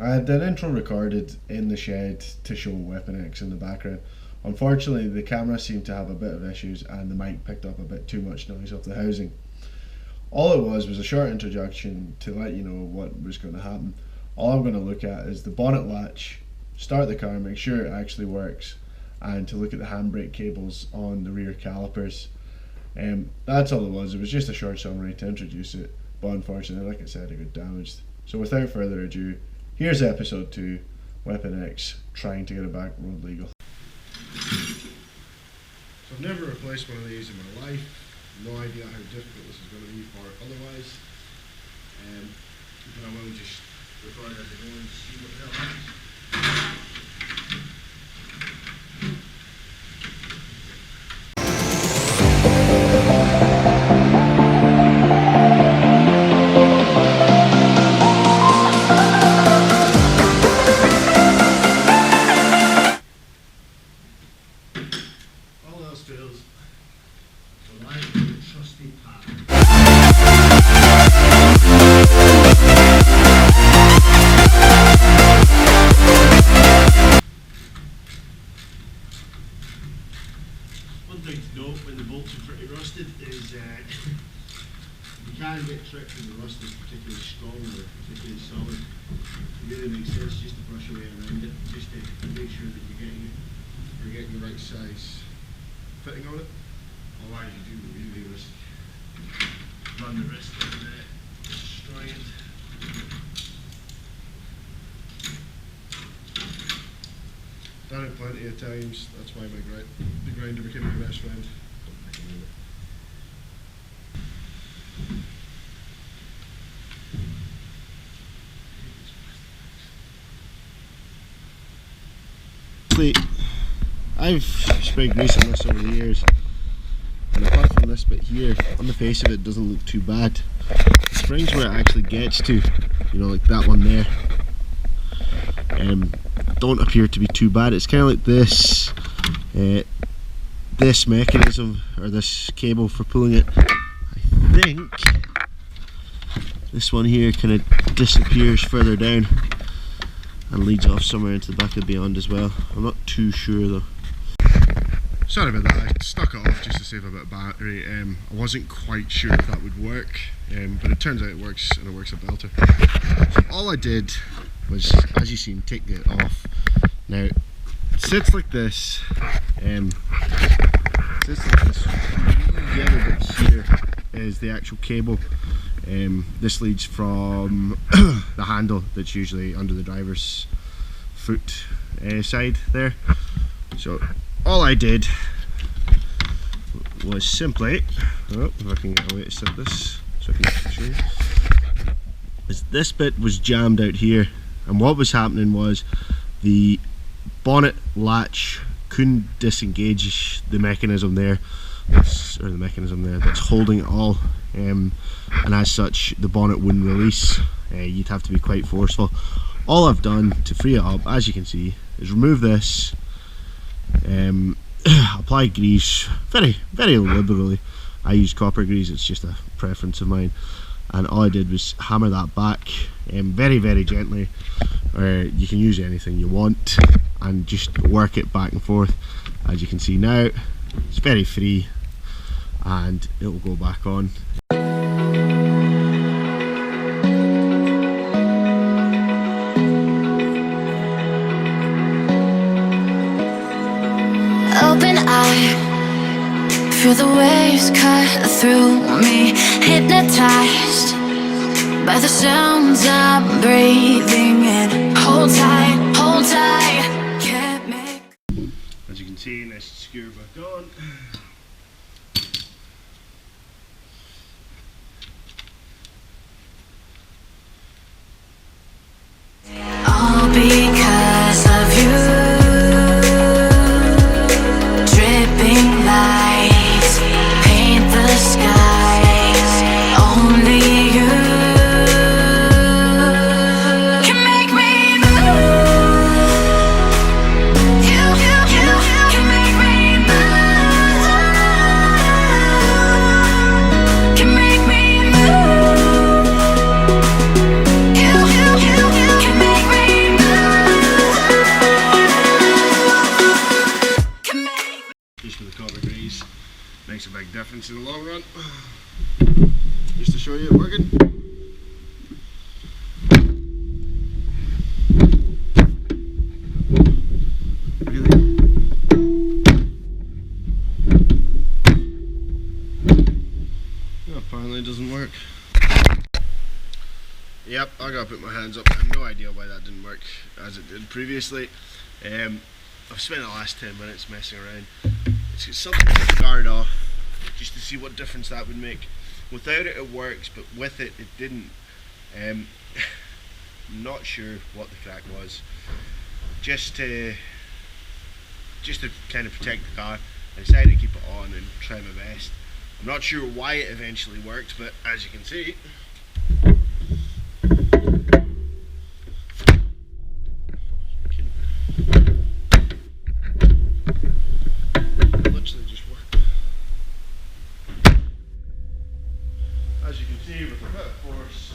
I had that intro recorded in the shed to show Weapon X in the background. Unfortunately, the camera seemed to have a bit of issues and the mic picked up a bit too much noise off the housing. All it was a short introduction to let you know what was going to happen. All I'm going to look at is the bonnet latch, start the car, make sure it actually works, and to look at the handbrake cables on the rear calipers. That's all it was. It was just a short summary to introduce it, but unfortunately, like I said, it got damaged. So without further ado, here's episode 2, Weapon X trying to get it back road legal. So I've never replaced one of these in my life. No idea how difficult this is going to be for otherwise. But I will just record as I go and see what the hell happens. All else fails. So I am the trusty pad. One thing to note when the bolts are pretty rusted is you can get tricked when the rust is particularly strong or particularly solid. It really makes sense just to brush away around it, just to make sure that you're getting the right size fitting on it. Otherwise you do really run the risk of destroying it. Done it plenty of times. That's why the grinder became my best friend. I've sprayed grease on this over the years, and apart from this bit here, on the face of it doesn't look too bad. The springs where it actually gets to, you know, like that one there, don't appear to be too bad. It's kind of like this this mechanism, or this cable for pulling it. I think this one here kind of disappears further down and leads off somewhere into the back of the Beyond as well. I'm not too sure though. Sorry about that, I stuck it off just to save a bit of battery. I wasn't quite sure if that would work, but it turns out it works, and it works a belter. So all I did was, as you seen, take it off. Now, it sits like this. The yellow bit here is the actual cable. This leads from the handle that's usually under the driver's foot side there. So all I did was simply, if I can get a way to set this so I can show you, is this bit was jammed out here, and what was happening was the bonnet latch couldn't disengage the mechanism there, that's holding it all, and as such the bonnet wouldn't release. You'd have to be quite forceful. All I've done to free it up, as you can see, is remove this, apply grease very liberally. I use copper grease, it's just a preference of mine, and all I did was hammer that back very gently, or you can use anything you want, and just work it back and forth. As you can see now, it's very free and it will go back on. Open eye, feel the waves cut through me, hypnotized by the sounds I'm breathing in. Hold tight, can't make. As you can see, nice skewer back on. All because of you. sense in the long run. Just to show you it working. Apparently it doesn't work. Yep, I gotta put my hands up. I have no idea why that didn't work as it did previously. I've spent the last 10 minutes messing around. It's got something to guard off, just to see what difference that would make. Without it, it works, but with it, it didn't. Not sure what the crack was. Just to kind of protect the car, I decided to keep it on and try my best. I'm not sure why it eventually worked, but as you can see, literally just worked. As you can see, with a bit of force,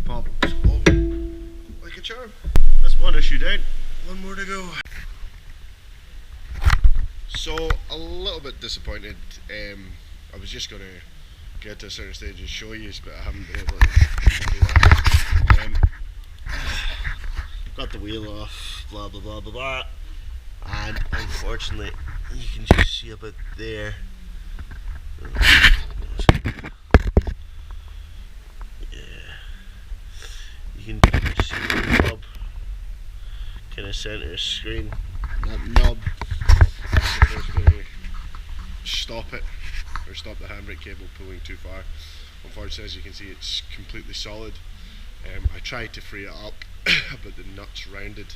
pops open like a charm. That's one issue down, one more to go. So a little bit disappointed. I was just going to get to a certain stage and show you, but I haven't been able to do that. Got the wheel off, blah blah blah blah blah, and unfortunately you can just see a bit there. You can just see the knob kind of center screen. That knob is going to stop it, or stop the handbrake cable pulling too far. Unfortunately, as you can see, it's completely solid. I tried to free it up, but the nut's rounded.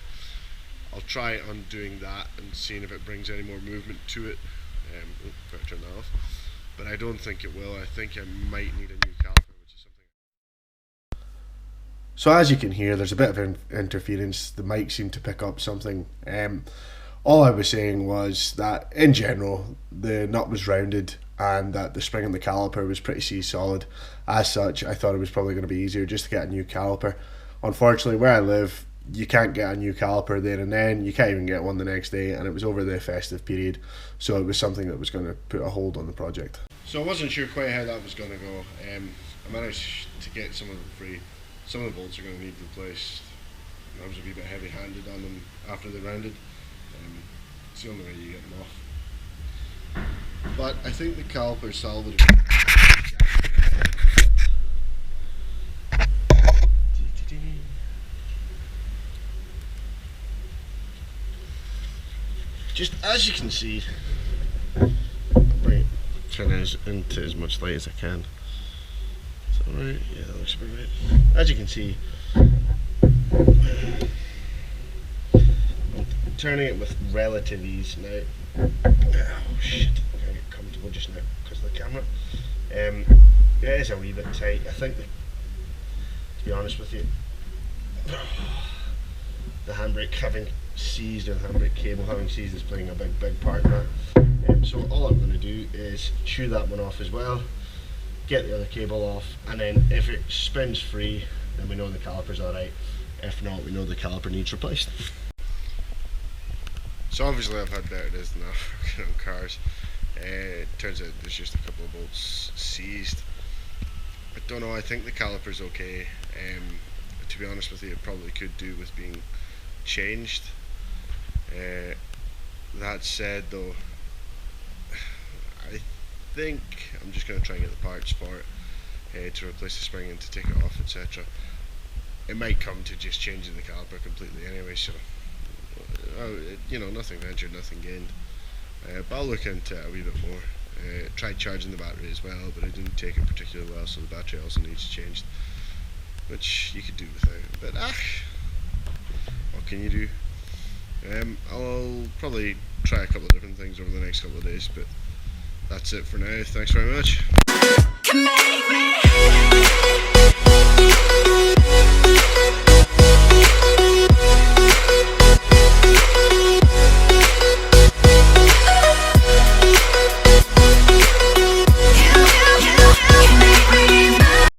I'll try undoing that and seeing if it brings any more movement to it. Better turn that off. But I don't think it will. I think I might need a new caliper, which is something. So as you can hear, there's a bit of interference. The mic seemed to pick up something. All I was saying was that in general the nut was rounded and that the spring on the caliper was pretty solid. As such, I thought it was probably going to be easier just to get a new caliper. Unfortunately, where I live, you can't get a new caliper there and then. You can't even get one the next day, and it was over the festive period, so it was something that was going to put a hold on the project. So I wasn't sure quite how that was going to go. I managed to get some of them free. Some of the bolts are going to need replaced. I was a wee bit heavy-handed on them after they rounded. It's the only way you get them off. But I think the caliper salvage. Just as you can see, right, turn it into as much light as I can. Is that right? Yeah, that looks about right. As you can see, I'm turning it with relative ease now. Oh shit, I'm gonna get comfortable just now because of the camera. It is a wee bit tight. I think, to be honest with you, the handbrake having seized, and the handbrake cable having seized, is playing a big part in that. So all I'm going to do is chew that one off as well, get the other cable off, and then if it spins free, then we know the caliper's alright. If not, we know the caliper needs replaced. So obviously I've had better days than that working on cars. It turns out there's just a couple of bolts seized. I don't know, I think the caliper's okay. To be honest with you, it probably could do with being changed. That said though, I think I'm just going to try and get the parts for it to replace the spring and to take it off, etc. It might come to just changing the caliper completely anyway, so you know, nothing ventured, nothing gained. But I'll look into it a wee bit more. Tried charging the battery as well, but it didn't take it particularly well, so the battery also needs changed, which you could do without. But what can you do? I'll probably try a couple of different things over the next couple of days, but that's it for now. Thanks very much.